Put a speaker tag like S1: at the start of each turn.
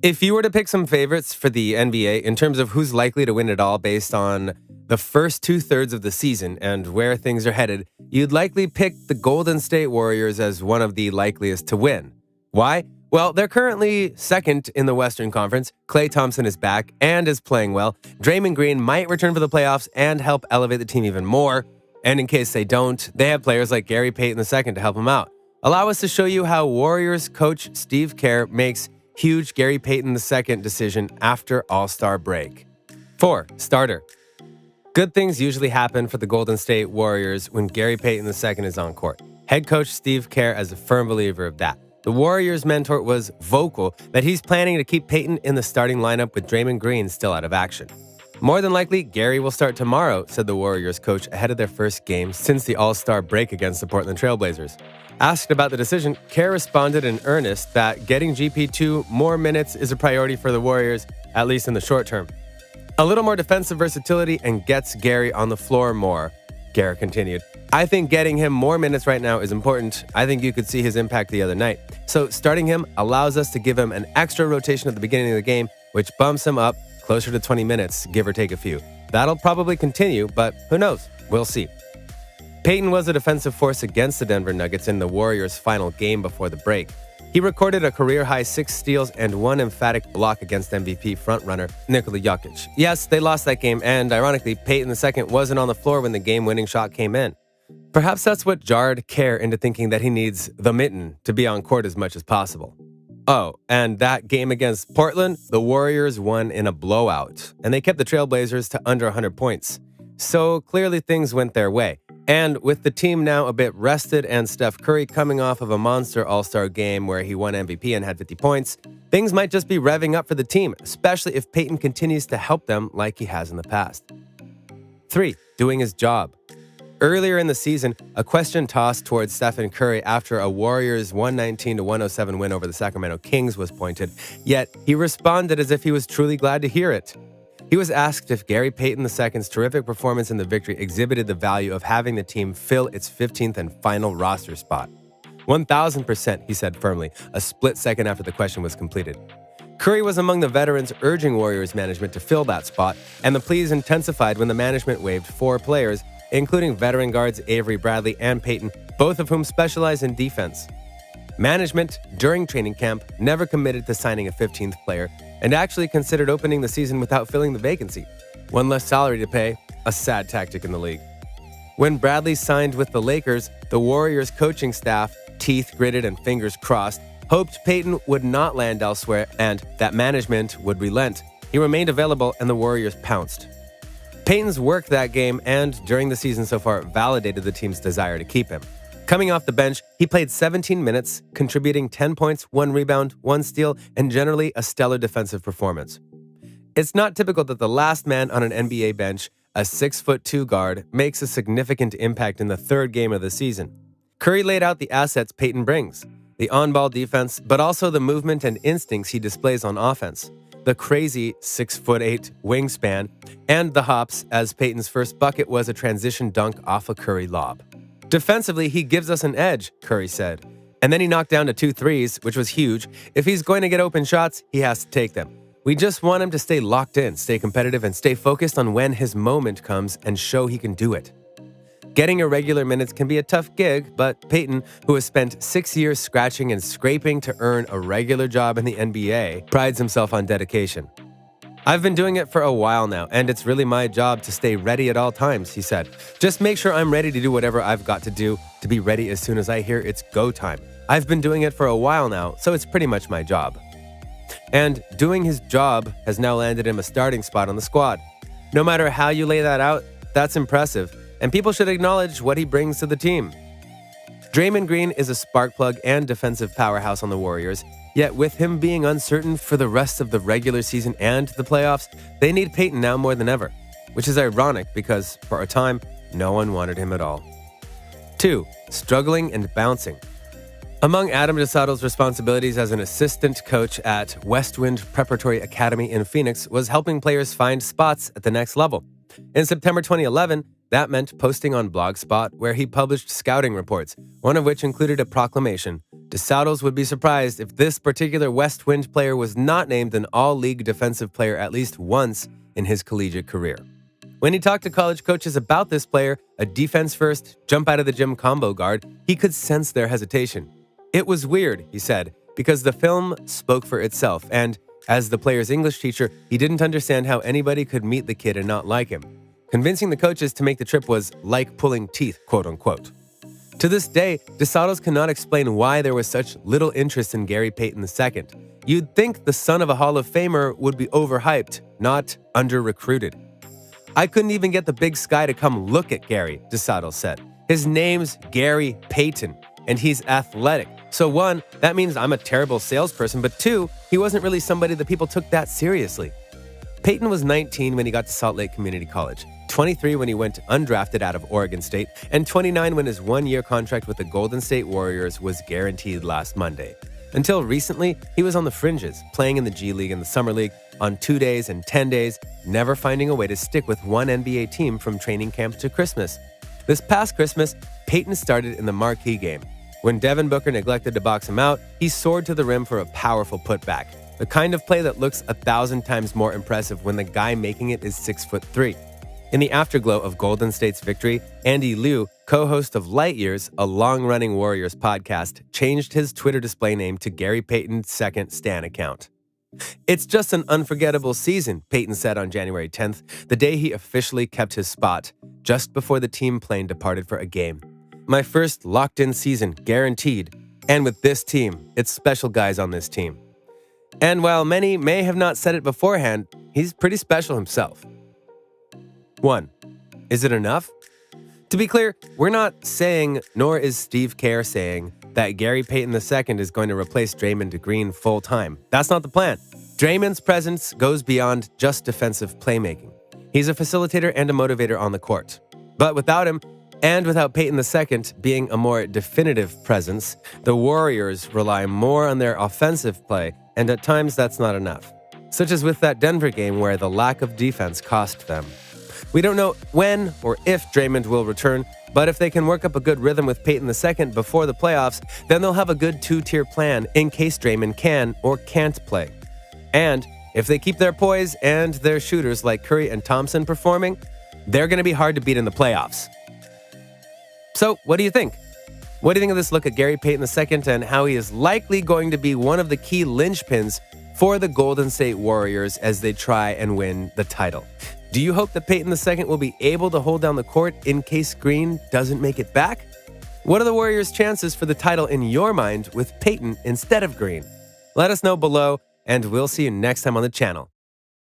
S1: If you were to pick some favorites for the NBA in terms of who's likely to win it all based on the first two-thirds of the season and where things are headed, you'd likely pick the Golden State Warriors as one of the likeliest to win. Why? Well, they're currently second in the Western Conference. Klay Thompson is back and is playing well. Draymond Green might return for the playoffs and help elevate the team even more. And in case they don't, they have players like Gary Payton II to help them out. Allow us to show you how Warriors coach Steve Kerr makes huge Gary Payton II decision after All-Star break. 4. Starter. Good things usually happen for the Golden State Warriors when Gary Payton II is on court. Head coach Steve Kerr is a firm believer of that. The Warriors' mentor was vocal that he's planning to keep Payton in the starting lineup with Draymond Green still out of action. More than likely, Gary will start tomorrow, said the Warriors coach ahead of their first game since the All-Star break against the Portland Trail Blazers. Asked about the decision, Kerr responded in earnest that getting GP2 more minutes is a priority for the Warriors, at least in the short term. A little more defensive versatility and gets Gary on the floor more, Kerr continued. I think getting him more minutes right now is important. I think you could see his impact the other night. So starting him allows us to give him an extra rotation at the beginning of the game, which bumps him up closer to 20 minutes, give or take a few. That'll probably continue, but who knows? We'll see. Payton was a defensive force against the Denver Nuggets in the Warriors' final game before the break. He recorded a career-high 6 steals and 1 emphatic block against MVP frontrunner Nikola Jokic. Yes, they lost that game, and ironically, Payton II wasn't on the floor when the game-winning shot came in. Perhaps that's what jarred Kerr into thinking that he needs the mitten to be on court as much as possible. Oh, and that game against Portland, the Warriors won in a blowout, and they kept the Trailblazers to under 100 points. So clearly things went their way. And with the team now a bit rested and Steph Curry coming off of a monster All-Star game where he won MVP and had 50 points, things might just be revving up for the team, especially if Payton continues to help them like he has in the past. 3. Doing his job. Earlier in the season, a question tossed towards Stephen Curry after a Warriors 119-107 win over the Sacramento Kings was pointed, yet he responded as if he was truly glad to hear it. He was asked if Gary Payton II's terrific performance in the victory exhibited the value of having the team fill its 15th and final roster spot. 1,000%, he said firmly, a split second after the question was completed. Curry was among the veterans urging Warriors management to fill that spot, and the pleas intensified when the management waived 4 players, including veteran guards Avery Bradley and Payton, both of whom specialize in defense. Management, during training camp, never committed to signing a 15th player and actually considered opening the season without filling the vacancy. One less salary to pay, a sad tactic in the league. When Bradley signed with the Lakers, the Warriors coaching staff, teeth gritted and fingers crossed, hoped Payton would not land elsewhere and that management would relent. He remained available and the Warriors pounced. Payton's work that game and during the season so far validated the team's desire to keep him. Coming off the bench, he played 17 minutes, contributing 10 points, 1 rebound, 1 steal, and generally a stellar defensive performance. It's not typical that the last man on an NBA bench, a 6'2" guard, makes a significant impact in the 3rd game of the season. Curry laid out the assets Payton brings, the on-ball defense, but also the movement and instincts he displays on offense, the crazy 6'8" wingspan, and the hops as Payton's first bucket was a transition dunk off a Curry lob. Defensively, he gives us an edge, Curry said. And then he knocked down to 2 threes, which was huge. If he's going to get open shots, he has to take them. We just want him to stay locked in, stay competitive, and stay focused on when his moment comes and show he can do it. Getting irregular minutes can be a tough gig, but Payton, who has spent 6 years scratching and scraping to earn a regular job in the NBA, prides himself on dedication. I've been doing it for a while now, and it's really my job to stay ready at all times, he said. Just make sure I'm ready to do whatever I've got to do to be ready as soon as I hear it's go time. I've been doing it for a while now, so it's pretty much my job. And doing his job has now landed him a starting spot on the squad. No matter how you lay that out, that's impressive, and people should acknowledge what he brings to the team. Draymond Green is a spark plug and defensive powerhouse on the Warriors, yet with him being uncertain for the rest of the regular season and the playoffs, they need Payton now more than ever, which is ironic because, for a time, no one wanted him at all. 2. Struggling and bouncing. Among Adam DeSotto's responsibilities as an assistant coach at Westwind Preparatory Academy in Phoenix was helping players find spots at the next level. In September 2011, that meant posting on Blogspot, where he published scouting reports, one of which included a proclamation DeSautos would be surprised if this particular West Wind player was not named an all-league defensive player at least once in his collegiate career. When he talked to college coaches about this player, a defense-first, jump-out-of-the-gym combo guard, he could sense their hesitation. It was weird, he said, because the film spoke for itself, and as the player's English teacher, he didn't understand how anybody could meet the kid and not like him. Convincing the coaches to make the trip was like pulling teeth, quote-unquote. To this day, DeSautos cannot explain why there was such little interest in Gary Payton II. You'd think the son of a Hall of Famer would be overhyped, not under-recruited. I couldn't even get the Big Sky to come look at Gary, DeSautos said. His name's Gary Payton, and he's athletic. So one, that means I'm a terrible salesperson, but two, he wasn't really somebody that people took that seriously. Payton was 19 when he got to Salt Lake Community College, 23 when he went undrafted out of Oregon State, and 29 when his one-year contract with the Golden State Warriors was guaranteed last Monday. Until recently, he was on the fringes, playing in the G League and the Summer League on 2 days and 10 days, never finding a way to stick with one NBA team from training camp to Christmas. This past Christmas, Payton started in the marquee game. When Devin Booker neglected to box him out, he soared to the rim for a powerful putback, the kind of play that looks 1,000 times more impressive when the guy making it is 6'3". In the afterglow of Golden State's victory, Andy Liu, co-host of Light Years, a long-running Warriors podcast, changed his Twitter display name to Gary Payton II Stan account. "It's just an unforgettable season," Payton said on January 10th, the day he officially kept his spot, just before the team plane departed for a game. "My first locked-in season, guaranteed. And with this team, it's special guys on this team." And while many may have not said it beforehand, he's pretty special himself. 1. Is it enough? To be clear, we're not saying, nor is Steve Kerr saying, that Gary Payton II is going to replace Draymond Green full-time. That's not the plan. Draymond's presence goes beyond just defensive playmaking. He's a facilitator and a motivator on the court. But without him, and without Payton II being a more definitive presence, the Warriors rely more on their offensive play, and at times that's not enough. Such as with that Denver game where the lack of defense cost them. We don't know when or if Draymond will return, but if they can work up a good rhythm with Payton II before the playoffs, then they'll have a good two-tier plan in case Draymond can or can't play. And if they keep their poise and their shooters like Curry and Thompson performing, they're going to be hard to beat in the playoffs. So, what do you think? What do you think of this look at Gary Payton II and how he is likely going to be one of the key linchpins for the Golden State Warriors as they try and win the title? Do you hope that Payton II will be able to hold down the court in case Green doesn't make it back? What are the Warriors' chances for the title in your mind with Payton instead of Green? Let us know below, and we'll see you next time on the channel.